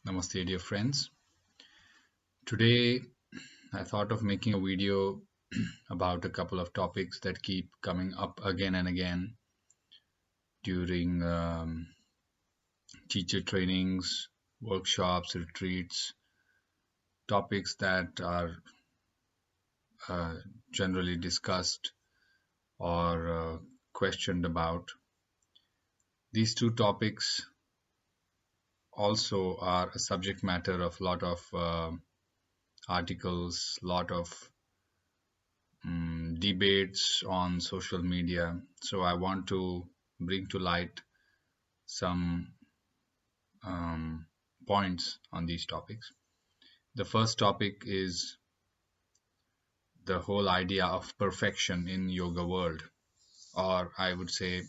Namaste, dear friends. Today, I thought of making a video about a couple of topics that keep coming up again and again during teacher trainings, workshops, retreats, topics that are uh, generally discussed or questioned about. These two topics also are a subject matter of a lot of articles, lot of debates on social media. So I want to bring to light some um, points on these topics. The first topic is the whole idea of perfection in yoga world, or I would say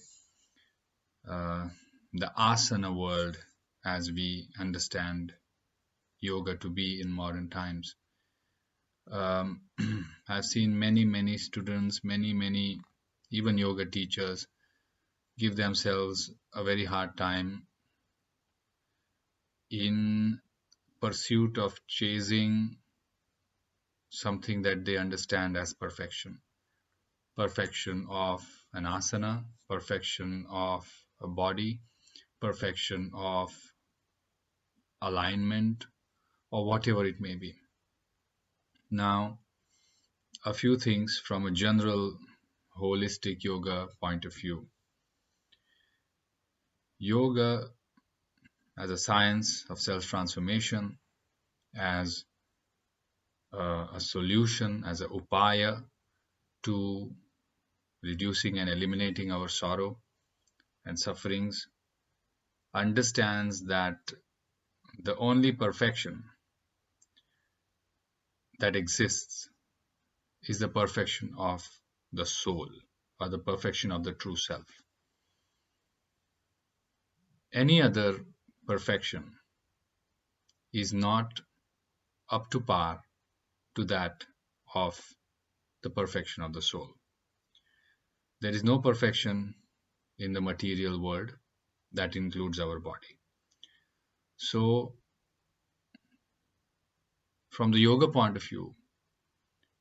uh, the asana world as we understand yoga to be in modern times. Um, I've seen many students, many even yoga teachers give themselves a very hard time in pursuit of chasing something that they understand as perfection. Perfection of an asana, perfection of a body, perfection of alignment, or whatever it may be. Now, a few things from a general holistic yoga point of view. Yoga as a science of self transformation, as a solution, as a upaya to reducing and eliminating our sorrow and sufferings, understands that the only perfection that exists is the perfection of the soul or the perfection of the true self. Any other perfection is not up to par to that of the perfection of the soul. There is no perfection in the material world that includes our body. So, from the yoga point of view,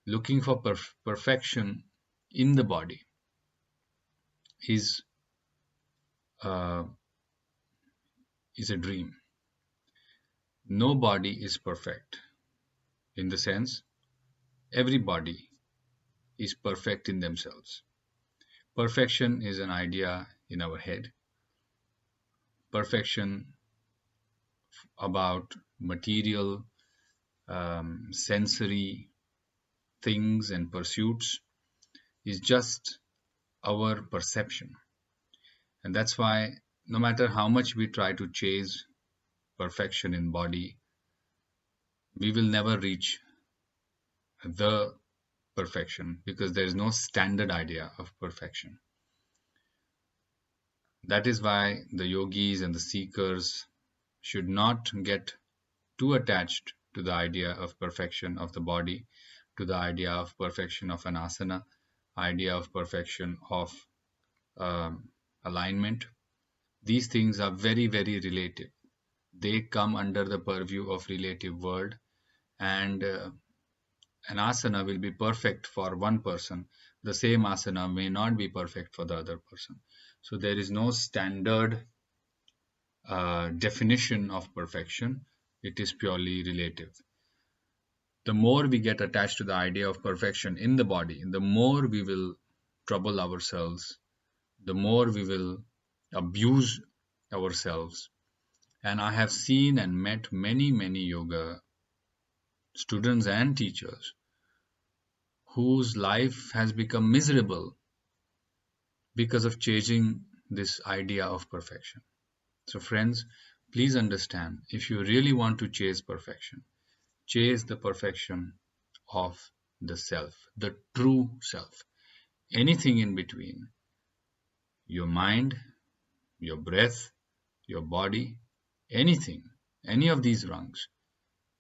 looking for perfection in the body is uh, is a dream. No body is perfect in the sense everybody is perfect in themselves. Perfection is an idea in our head. Perfection about material, sensory things and pursuits is just our perception. And that's why no matter how much we try to chase perfection in body, we will never reach the perfection because there is no standard idea of perfection. That is why the yogis and the seekers should not get too attached to the idea of perfection of the body, to the idea of perfection of an asana, idea of perfection of alignment. These things are very relative. They come under the purview of relative world, and an asana will be perfect for one person. The same asana may not be perfect for the other person. So there is no standard definition of perfection. It is purely relative. The more we get attached to the idea of perfection in the body, the more we will trouble ourselves, the more we will abuse ourselves. And I have seen and met many yoga students and teachers whose life has become miserable because of chasing this idea of perfection. So, friends, please understand, if you really want to chase perfection, chase the perfection of the self, the true self. Anything in between, your mind, your breath, your body, anything, any of these rungs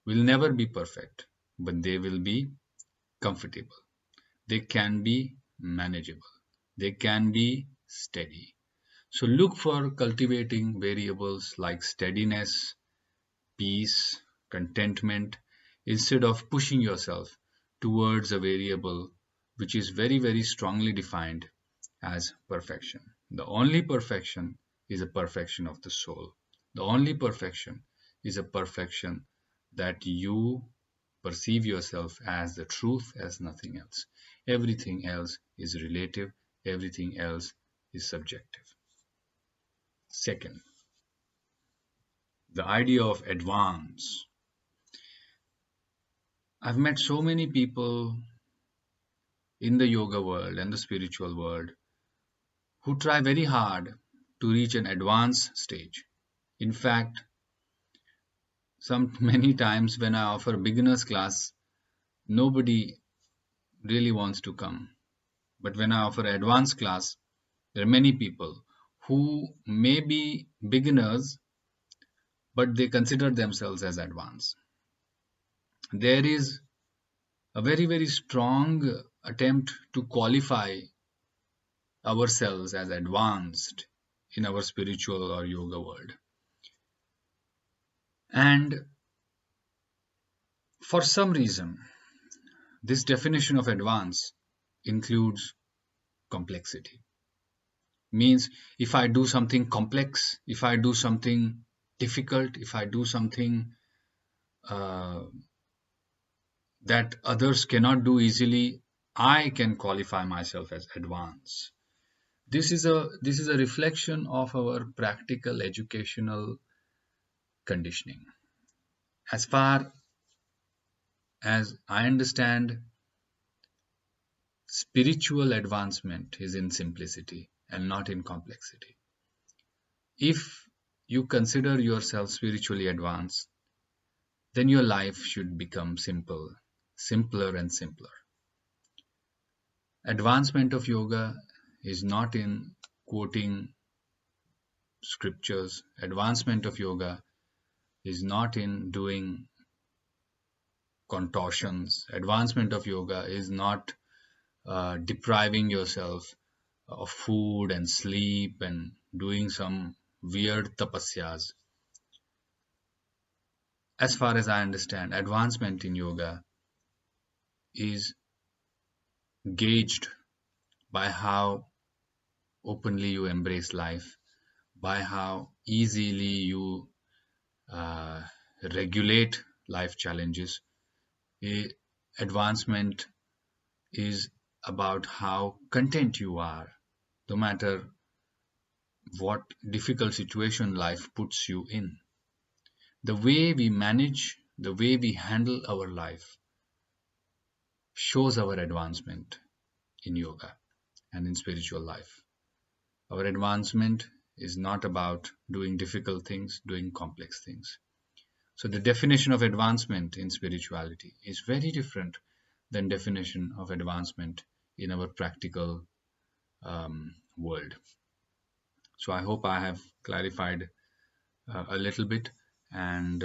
will never be perfect, but they will be comfortable. They can be manageable. They can be steady. So look for cultivating variables like steadiness, peace, contentment, instead of pushing yourself towards a variable which is very, very strongly defined as perfection. The only perfection is a perfection of the soul. The only perfection is a perfection that you perceive yourself as the truth, as nothing else. Everything else is relative, everything else is subjective. Second, the idea of advance. I've met so many people in the yoga world and the spiritual world who try very hard to reach an advanced stage. In fact, some many times when I offer beginners class, nobody really wants to come. But when I offer advanced class, there are many people who may be beginners, but they consider themselves as advanced. There is a very, very strong attempt to qualify ourselves as advanced in our spiritual or yoga world. And for some reason, this definition of advance includes complexity. Means if I do something complex, if I do something difficult, if I do something uh, that others cannot do easily, I can qualify myself as advanced. This is a reflection of our practical educational conditioning. As far as I understand, spiritual advancement is in simplicity and not in complexity. If you consider yourself spiritually advanced, then your life should become simple, simpler and simpler. Advancement of yoga is not in quoting scriptures. Advancement of yoga is not in doing contortions. Advancement of yoga is not depriving yourself of food and sleep and doing some weird tapasyas. As far as I understand, advancement in yoga is gauged by how openly you embrace life, by how easily you uh, regulate life challenges. Advancement is about how content you are, no matter what difficult situation life puts you in. The way we manage, the way we handle our life shows our advancement in yoga and in spiritual life. Our advancement is not about doing difficult things, doing complex things. So the definition of advancement in spirituality is very different than definition of advancement in our practical world. So I hope I have clarified a little bit, and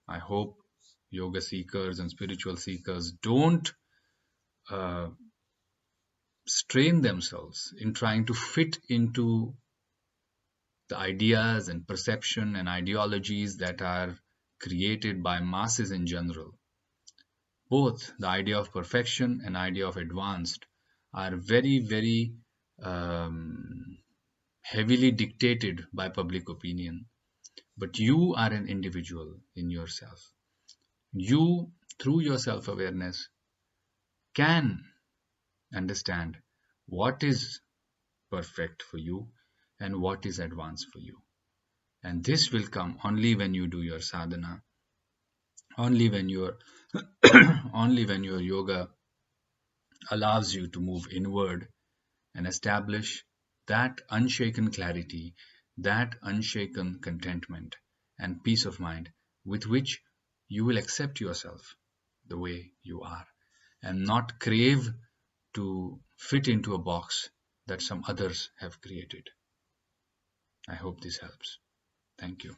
I hope yoga seekers and spiritual seekers don't uh, strain themselves in trying to fit into the ideas and perception and ideologies that are created by masses in general. Both the idea of perfection and idea of advanced are very, very heavily dictated by public opinion. But you are an individual in yourself. You, through your self awareness, can understand what is perfect for you and what is advanced for you. And this will come only when you do your sadhana, only when your only when your yoga allows you to move inward and establish that unshaken clarity, that unshaken contentment and peace of mind with which you will accept yourself the way you are and not crave to fit into a box that some others have created. I hope this helps. Thank you.